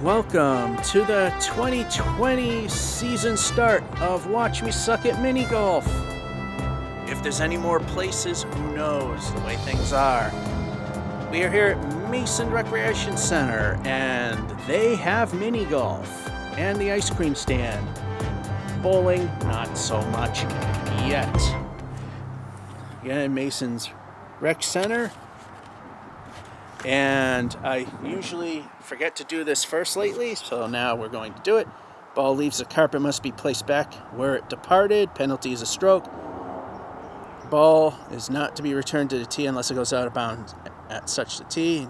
Welcome to the 2020 season start of Watch Me Suck at Mini Golf. If there's any more places, who knows the way things are. We are here at Mason Recreation Center, and they have mini golf and the ice cream stand. Bowling, not so much yet. Again, Mason's Rec Center. And I usually forget to do this first lately, so now we're going to do it. Ball leaves the carpet, must be placed back where it departed. Penalty is a stroke. Ball is not to be returned to the tee unless it goes out of bounds at such the tee.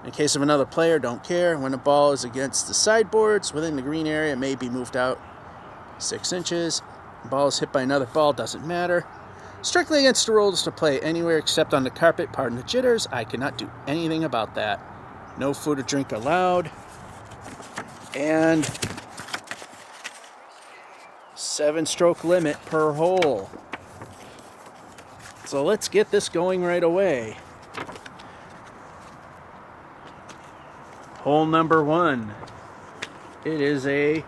In case of another player, don't care. When a ball is against the sideboards within the green area, it may be moved out 6 inches. Ball is hit by another ball, doesn't matter. Strictly against the rules to play anywhere except on the carpet. Pardon the jitters. I cannot do anything about that. No food or drink allowed. And 7-stroke limit per hole. So let's get this going right away. Hole number 1. It is a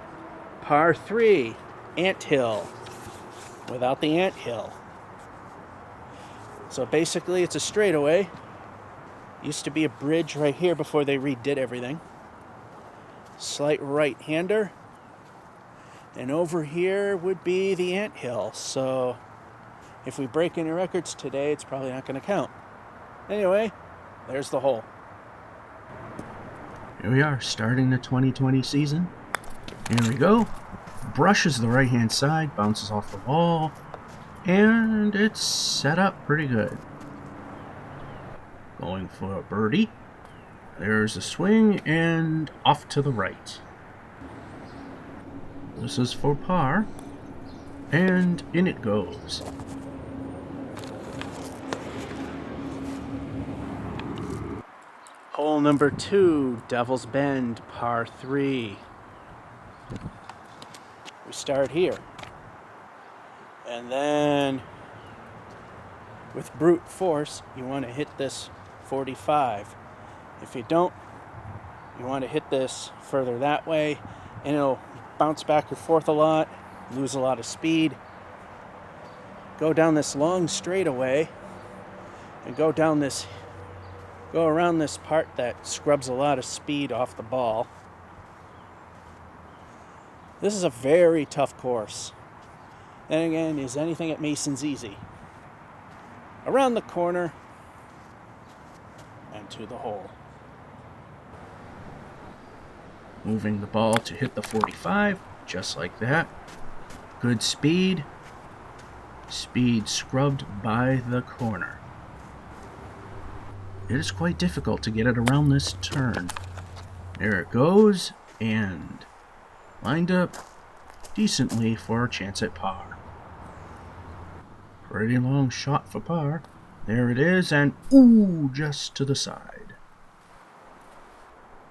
par 3 anthill without the anthill. So basically it's a straightaway. Used to be a bridge right here before they redid everything. Slight right-hander. And over here would be the anthill. So if we break any records today, it's probably not going to count. Anyway, there's the hole. Here we are, starting the 2020 season. Here we go. Brushes the right-hand side, bounces off the wall. And it's set up pretty good. Going for a birdie. There's a swing and off to the right. This is for par. And in it goes. Hole number 2, Devil's Bend, par 3. We start here. And then, with brute force, you want to hit this 45. If you don't, you want to hit this further that way, and it'll bounce back and forth a lot, lose a lot of speed. Go down this long straightaway, and go around this part that scrubs a lot of speed off the ball. This is a very tough course. Then again, is anything at Mason's easy? Around the corner and to the hole. Moving the ball to hit the 45, just like that. Good speed. Speed scrubbed by the corner. It is quite difficult to get it around this turn. There it goes, and lined up decently for a chance at par. Pretty long shot for par. There it is, and ooh, just to the side.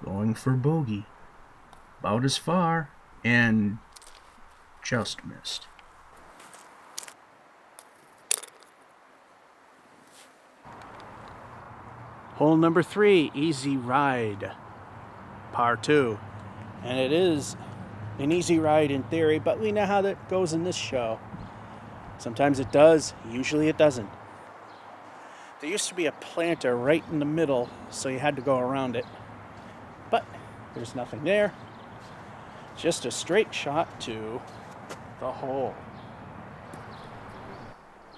Going for bogey. About as far, and just missed. Hole number 3, easy ride. Par 2. And it is an easy ride in theory, but we know how that goes in this show. Sometimes it does, usually it doesn't. There used to be a planter right in the middle, so you had to go around it. But there's nothing there. Just a straight shot to the hole.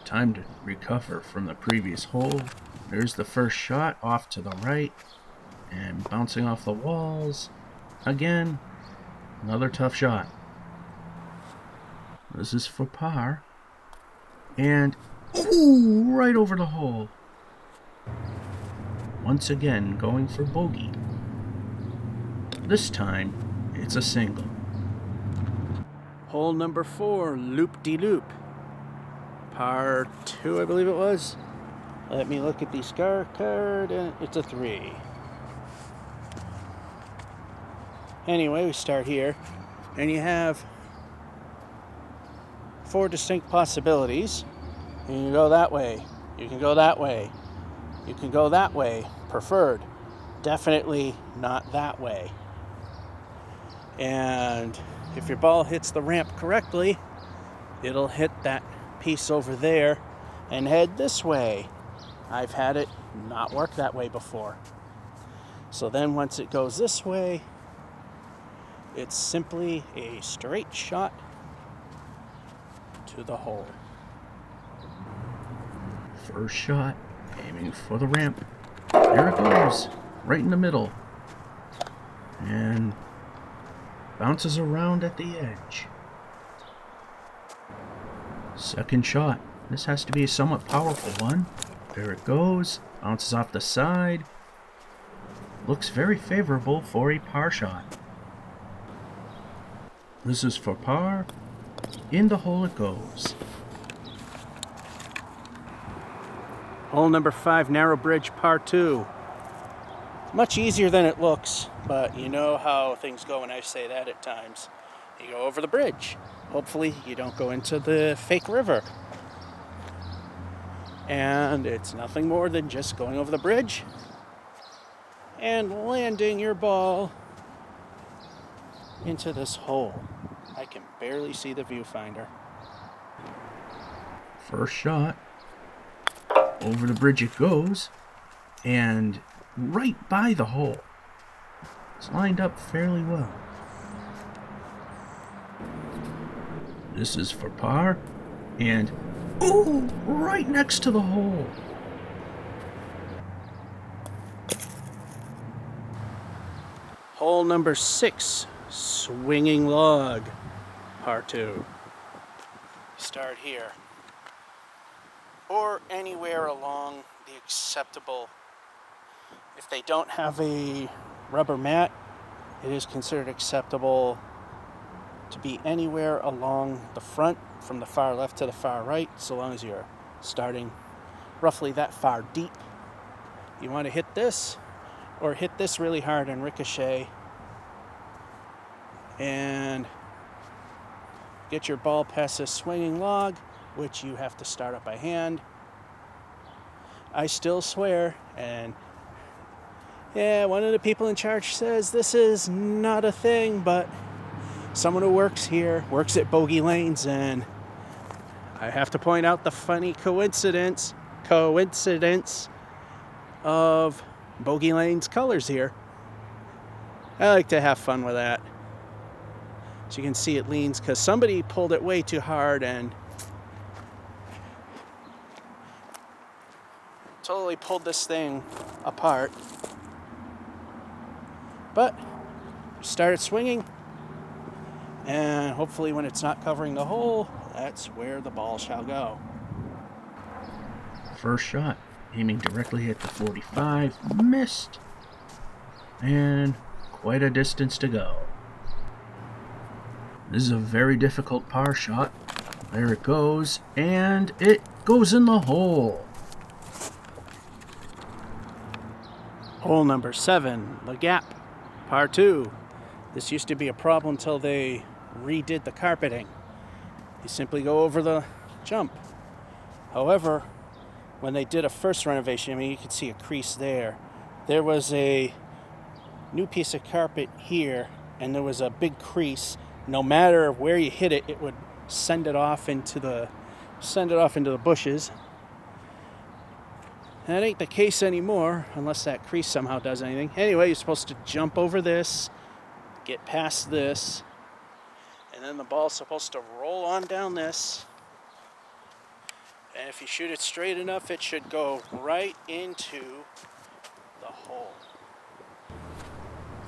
Time to recover from the previous hole. There's the first shot off to the right, and bouncing off the walls. Again, another tough shot. This is for par. And, ooh, right over the hole. Once again, going for bogey. This time, it's a single. Hole number 4, loop-de-loop. Par 2, I believe it was. Let me look at the scorecard, and it's a 3. Anyway, we start here, and you have 4 distinct possibilities. You can go that way, you can go that way, you can go that way, preferred. definitely not that way. And if your ball hits the ramp correctly, it'll hit that piece over there and head this way. I've had it not work that way before. So then once it goes this way, it's simply a straight shot to the hole. First shot, aiming for the ramp. There it goes, right in the middle. And bounces around at the edge. Second shot. This has to be a somewhat powerful one. There it goes, bounces off the side. Looks very favorable for a par shot. This is for par. In the hole it goes. Hole number 5, narrow bridge, par 2. Much easier than it looks, but you know how things go when I say that at times. You go over the bridge. Hopefully you don't go into the fake river. And it's nothing more than just going over the bridge and landing your ball into this hole. I can barely see the viewfinder. First shot. Over the bridge it goes, and right by the hole. It's lined up fairly well. This is for par, and ooh, right next to the hole. Hole number 6, swinging log, par 2. Start here, or anywhere along the acceptable. If they don't have a rubber mat, it is considered acceptable to be anywhere along the front, from the far left to the far right, so long as you're starting roughly that far deep. You want to hit this, or hit this really hard and ricochet, and get your ball past this swinging log, which you have to start up by hand. I still swear, and yeah, one of the people in charge says this is not a thing, but someone who works here works at Bogey Lanes, and I have to point out the funny coincidence of Bogey Lane's colors here. I like to have fun with that. As you can see, it leans because somebody pulled it way too hard and totally pulled this thing apart. But started swinging, and hopefully when it's not covering the hole, that's where the ball shall go. First shot, aiming directly at the 45, missed, and quite a distance to go. This is a very difficult par shot. There it goes, and it goes in the hole. Hole number 7, the gap, par 2. This used to be a problem till they redid the carpeting. You simply go over the jump. However, when they did a first renovation, I mean, you can see a crease there. There was a new piece of carpet here, and there was a big crease. No matter where you hit it, it would send it off into the bushes. That ain't the case anymore, unless that crease somehow does anything. Anyway, you're supposed to jump over this, get past this, and then the ball's supposed to roll on down this. And if you shoot it straight enough, it should go right into the hole.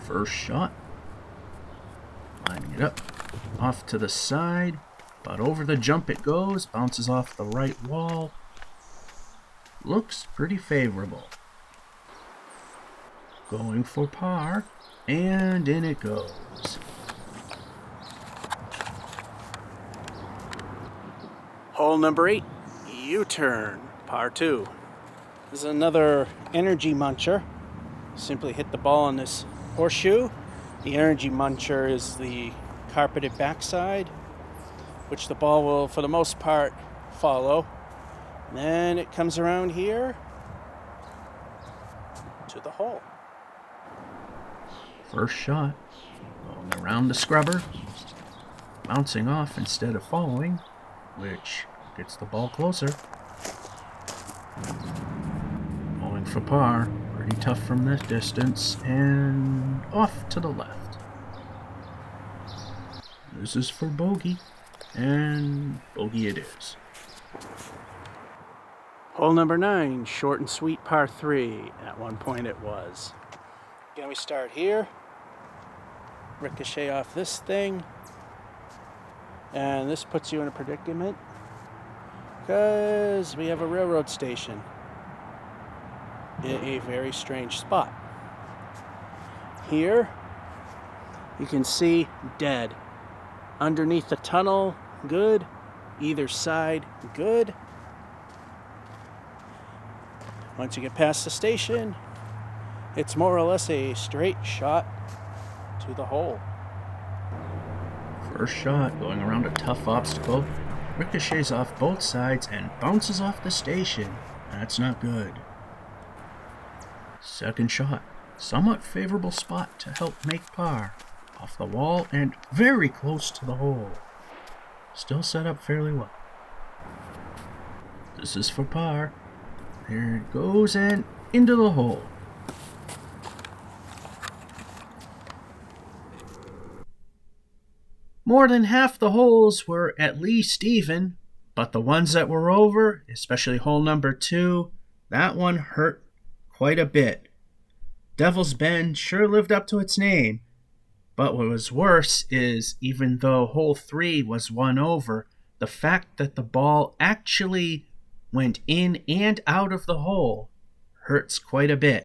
First shot. Lining it up. Off to the side. But over the jump it goes. Bounces off the right wall. Looks pretty favorable. Going for par. And in it goes. Hole number 8. U-turn, par 2. This is another energy muncher. Simply hit the ball on this horseshoe. The energy muncher is the carpeted backside, which the ball will, for the most part, follow. Then it comes around here to the hole. First shot, going around the scrubber, bouncing off instead of following, which gets the ball closer. Going for par, pretty tough from this distance, and off to the left. This is for bogey, and bogey it is. Hole number 9, short and sweet par 3. At one point it was. Again, we start here. Ricochet off this thing. And this puts you in a predicament because we have a railroad station in a very strange spot. Here, you can see dead. Underneath the tunnel, good. Either side, good. Once you get past the station, it's more or less a straight shot to the hole. First shot, going around a tough obstacle, ricochets off both sides and bounces off the station. That's not good. Second shot, somewhat favorable spot to help make par. Off the wall and very close to the hole. Still set up fairly well. This is for par. There it goes and into the hole. More than half the holes were at least even, but the ones that were over, especially hole number 2, that one hurt quite a bit. Devil's Bend sure lived up to its name, but what was worse is even though hole 3 was one over, the fact that the ball actually went in and out of the hole hurts quite a bit.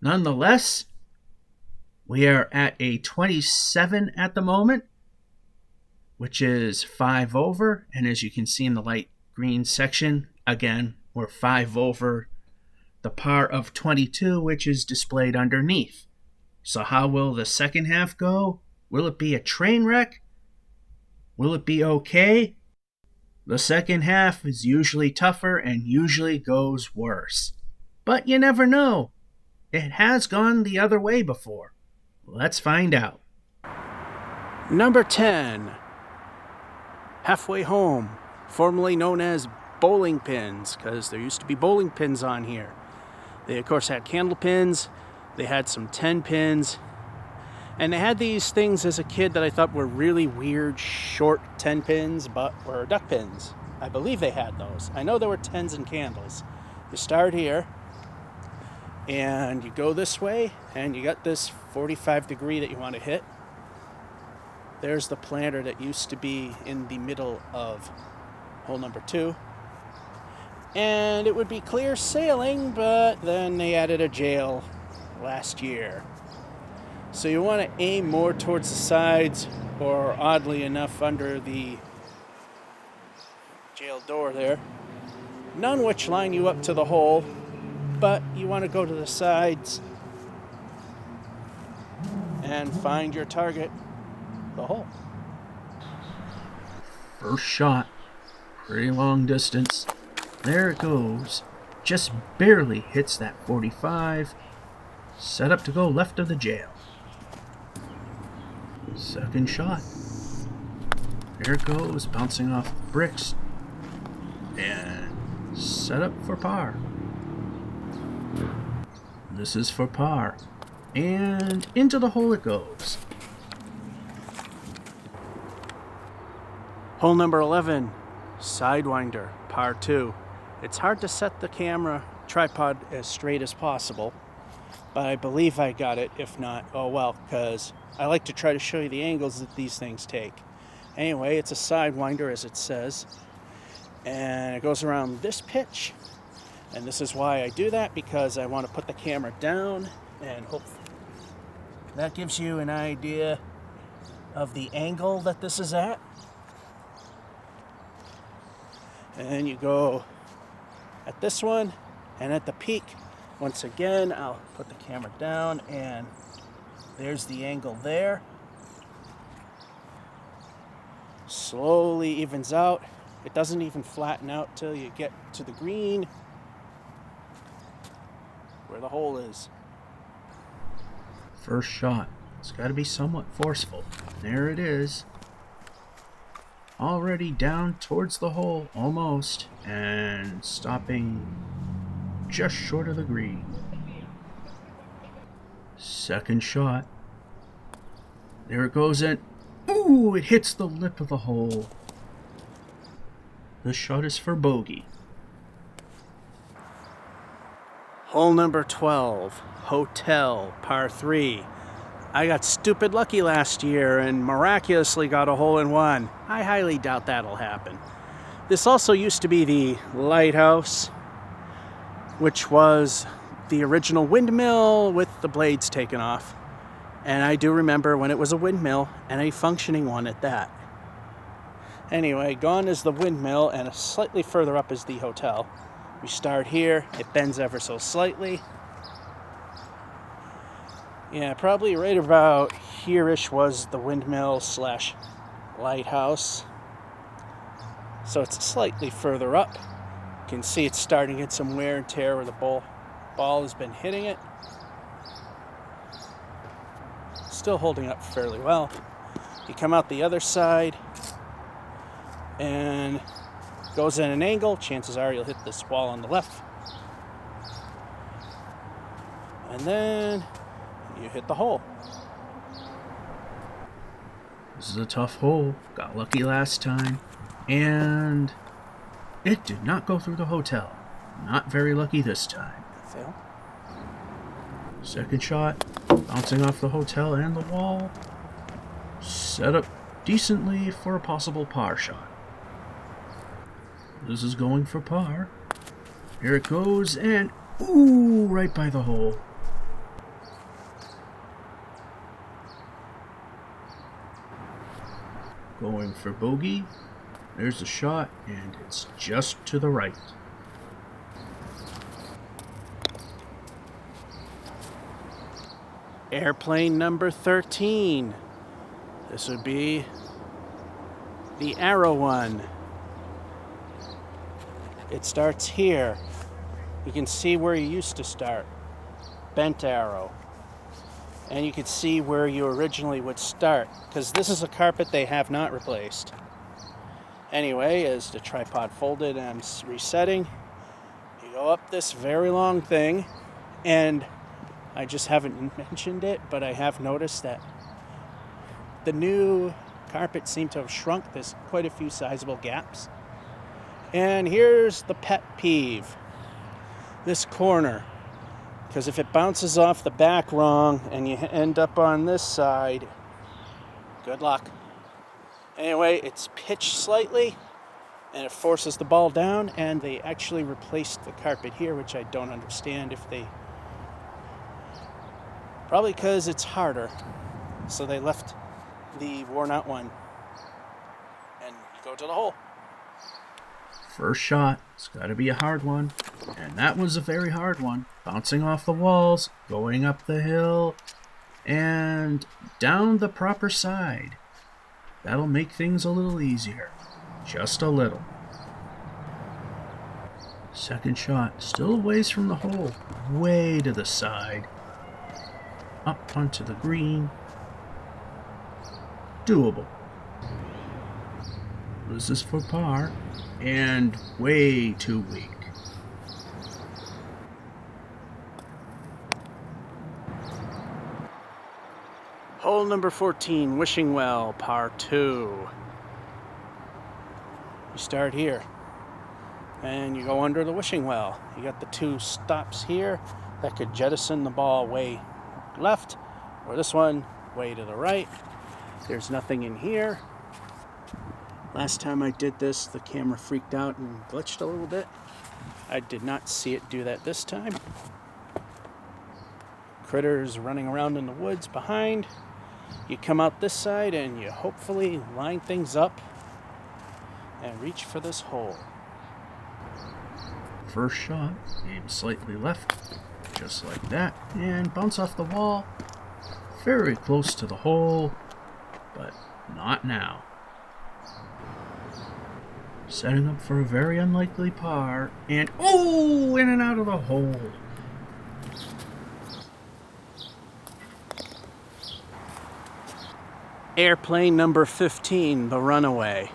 Nonetheless, we are at a 27 at the moment, which is 5 over, and as you can see in the light green section, again, we're 5 over the par of 22, which is displayed underneath. So how will the second half go? Will it be a train wreck? Will it be okay? The second half is usually tougher and usually goes worse. But you never know. It has gone the other way before. Let's find out. Number 10. Halfway home, formerly known as bowling pins, because there used to be bowling pins on here. They, of course, had candle pins. They had some 10 pins. And they had these things as a kid that I thought were really weird, short 10 pins, but were duck pins. I believe they had those. I know there were 10s and candles. You start here, and you go this way, and you got this 45 degree that you want to hit. There's the planter that used to be in the middle of hole number 2. And it would be clear sailing, but then they added a jail last year. So you want to aim more towards the sides, or oddly enough under the jail door there. None which line you up to the hole, but you want to go to the sides and find your target, the hole. First shot, pretty long distance. There it goes. Just barely hits that 45. Set up to go left of the jail. Second shot. There it goes, bouncing off the bricks. And set up for par. This is for par. And into the hole it goes. Hole number 11, Sidewinder, par 2. It's hard to set the camera tripod as straight as possible, but I believe I got it. If not, oh well, because I like to try to show you the angles that these things take. Anyway, it's a Sidewinder, as it says, and it goes around this pitch, and this is why I do that, because I want to put the camera down, and hopefully that gives you an idea of the angle that this is at. And you go at this one, and at the peak, once again, I'll put the camera down, and there's the angle there. Slowly evens out. It doesn't even flatten out till you get to the green, where the hole is. First shot. It's got to be somewhat forceful. There it is. Already down towards the hole, almost, and stopping just short of the green. Second shot. There it goes in. Ooh, it hits the lip of the hole. The shot is for bogey. Hole number 12, Hotel, par 3. I got stupid lucky last year and miraculously got a hole-in-one. I highly doubt that'll happen. This also used to be the lighthouse, which was the original windmill with the blades taken off. And I do remember when it was a windmill, and a functioning one at that. Anyway, gone is the windmill, and slightly further up is the hotel. We start here, it bends ever so slightly. Yeah, probably right about here-ish was the windmill slash lighthouse. So it's slightly further up. You can see it's starting to get some wear and tear where the ball has been hitting it. Still holding up fairly well. You come out the other side and goes in an angle. Chances are you'll hit this wall on the left. And then you hit the hole. This is a tough hole. Got lucky last time. And it did not go through the hotel. Not very lucky this time. Fail. Second shot. Bouncing off the hotel and the wall. Set up decently for a possible par shot. This is going for par. Here it goes, and ooh, right by the hole. Going for bogey. There's the shot, and it's just to the right. Airplane number 13. This would be the arrow one. It starts here. You can see where you used to start. Bent arrow. And you can see where you originally would start, because this is a carpet they have not replaced. Anyway, as the tripod folded and I'm resetting, you go up this very long thing, and I just haven't mentioned it, but I have noticed that the new carpet seemed to have shrunk. There's quite a few sizable gaps. And here's the pet peeve. This corner. Because if it bounces off the back wrong and you end up on this side, good luck. Anyway, it's pitched slightly and it forces the ball down, and they actually replaced the carpet here, which I don't understand if they... Probably because it's harder. So they left the worn out one and go to the hole. First shot. It's got to be a hard one. And that was a very hard one. Bouncing off the walls, going up the hill, and down the proper side. That'll make things a little easier. Just a little. Second shot. Still a ways from the hole. Way to the side. Up onto the green. Doable. This is for par. And way too weak. Hole number 14, Wishing Well, par 2. You start here, and you go under the wishing well. You got the two stops here that could jettison the ball way left, or this one way to the right. There's nothing in here. Last time I did this, the camera freaked out and glitched a little bit. I did not see it do that this time. Critters running around in the woods behind. You come out this side and you hopefully line things up and reach for this hole. First shot, aim slightly left, just like that, and bounce off the wall. Very close to the hole, but not now. Setting up for a very unlikely par, and oh, in and out of the hole. Airplane number 15, the Runaway.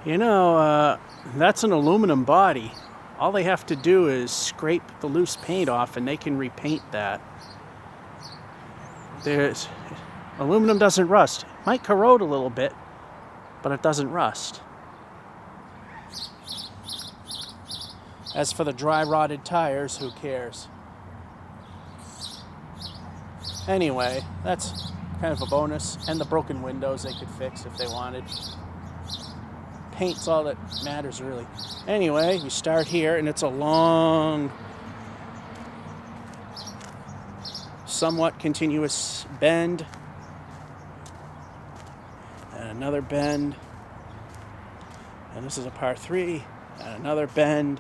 You know, that's an aluminum body. All they have to do is scrape the loose paint off and they can repaint that. Aluminum doesn't rust. It might corrode a little bit, but it doesn't rust. As for the dry rotted tires, who cares? Anyway, that's kind of a bonus. And the broken windows they could fix if they wanted. Paint's all that matters, really. Anyway, we start here, and it's a long, somewhat continuous bend. And another bend. And this is a par 3. And another bend.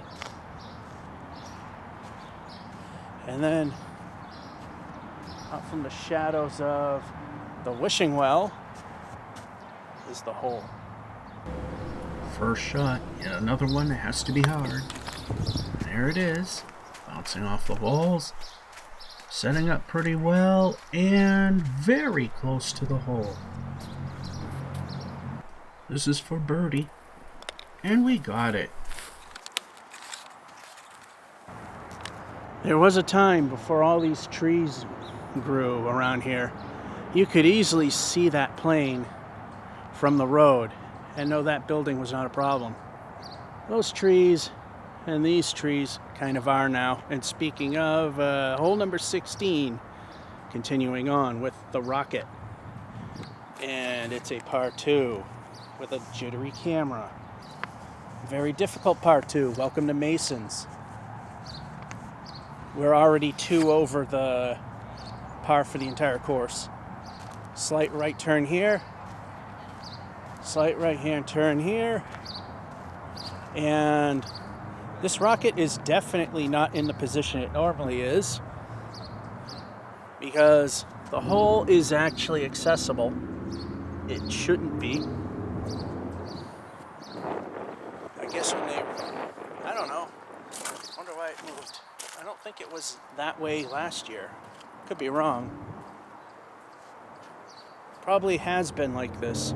And then out from the shadows of the wishing well is the hole. First shot, yet another one that has to be hard. There it is, bouncing off the walls, setting up pretty well, and very close to the hole. This is for birdie, and we got it. There was a time before all these trees grew around here. You could easily see that plane from the road and know that building was not a problem. Those trees and these trees kind of are now. And speaking of, hole number 16, continuing on with the rocket. And it's a par 2 with a jittery camera. Very difficult par 2. Welcome to Masons. We're already 2 over the par for the entire course. Slight right turn here. Slight right hand turn here. And this rocket is definitely not in the position it normally is, because the hole is actually accessible. It shouldn't be. I guess when they, I don't know. Wonder why it moved. I don't think it was that way last year. Could be wrong. Probably has been like this.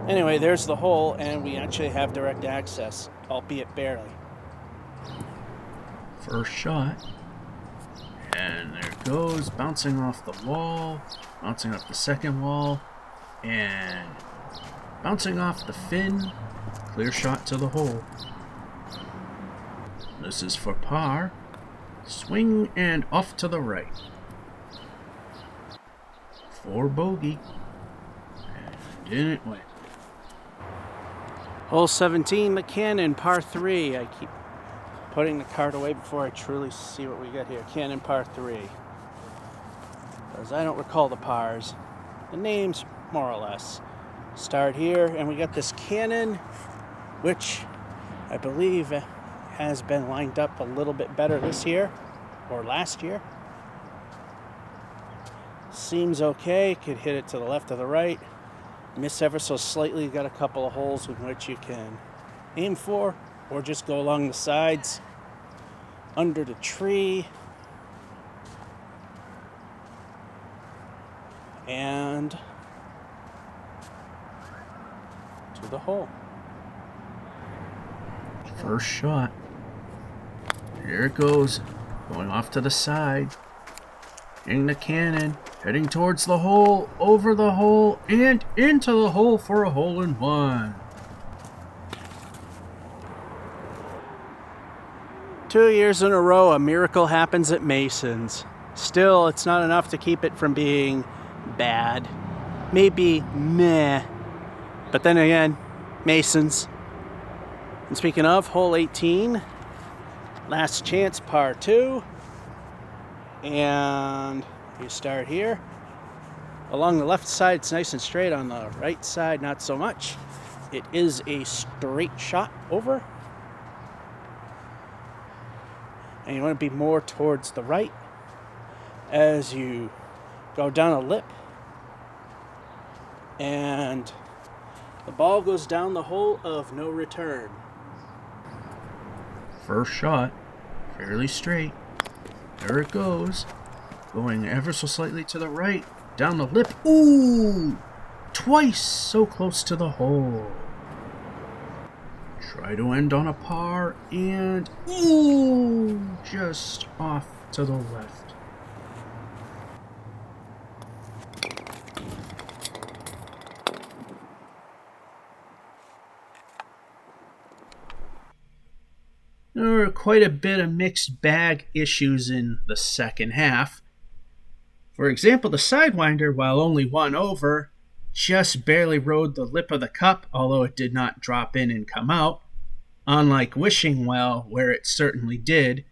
Anyway, there's the hole, and we actually have direct access, albeit barely. First shot. And there it goes, bouncing off the wall, bouncing off the second wall, and bouncing off the fin. Clear shot to the hole. This is for par. Swing and off to the right. For bogey. And in it went. Hole 17, the Cannon, par 3. I keep putting the card away before I truly see what we got here. Cannon, par 3. Because I don't recall the pars. The names, more or less. Start here, and we got this Cannon, which I believe has been lined up a little bit better this year, or last year. Seems okay, could hit it to the left or the right. Miss ever so slightly, got a couple of holes in which you can aim for, or just go along the sides, under the tree, and to the hole. First shot. Here it goes, going off to the side. In the Cannon, heading towards the hole, over the hole, and into the hole for a hole-in-one. 2 years in a row, a miracle happens at Masons. Still, it's not enough to keep it from being bad. Maybe meh. But then again, Masons. And speaking of, hole 18, last chance, par 2. And you start here. Along the left side, it's nice and straight. On the right side, not so much. It is a straight shot over. And you want to be more towards the right as you go down a lip. And the ball goes down the hole of no return. First shot, fairly straight. There it goes, going ever so slightly to the right, down the lip. Ooh! Twice so close to the hole. Try to end on a par, and ooh! Just off to the left. There were quite a bit of mixed bag issues in the second half. For example, the Sidewinder, while only one over, just barely rode the lip of the cup, although it did not drop in and come out, unlike Wishing Well, where it certainly did.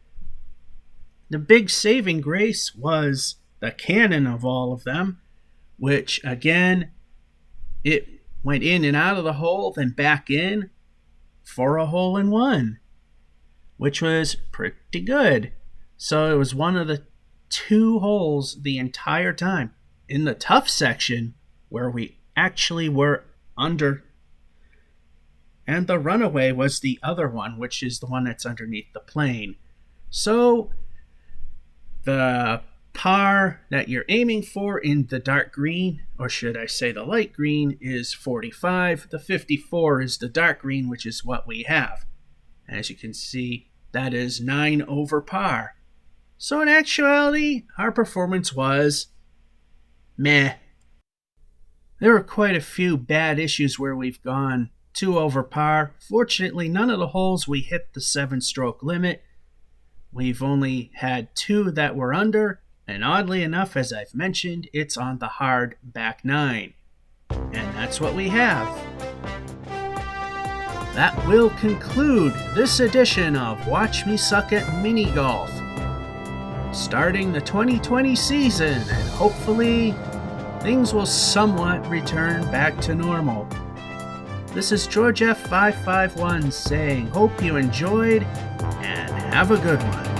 The big saving grace was the cannon of all of them, which, again, it went in and out of the hole, then back in for a hole-in-one, which was pretty good. So it was one of the 2 holes the entire time. In the tough section, where we actually were under, and the runaway was the other one, which is the one that's underneath the plane. So the par that you're aiming for in the dark green, or should I say the light green, is 45. The 54 is the dark green, which is what we have. As you can see, that is 9 over par. So in actuality, our performance was meh. There were quite a few bad issues where we've gone 2 over par. Fortunately, none of the holes we hit the 7-stroke limit. We've only had 2 that were under, and oddly enough, as I've mentioned, it's on the hard back 9. And that's what we have. That will conclude this edition of Watch Me Suck at Mini Golf. Starting the 2020 season, and hopefully things will somewhat return back to normal. This is George F551 saying, hope you enjoyed, and have a good one.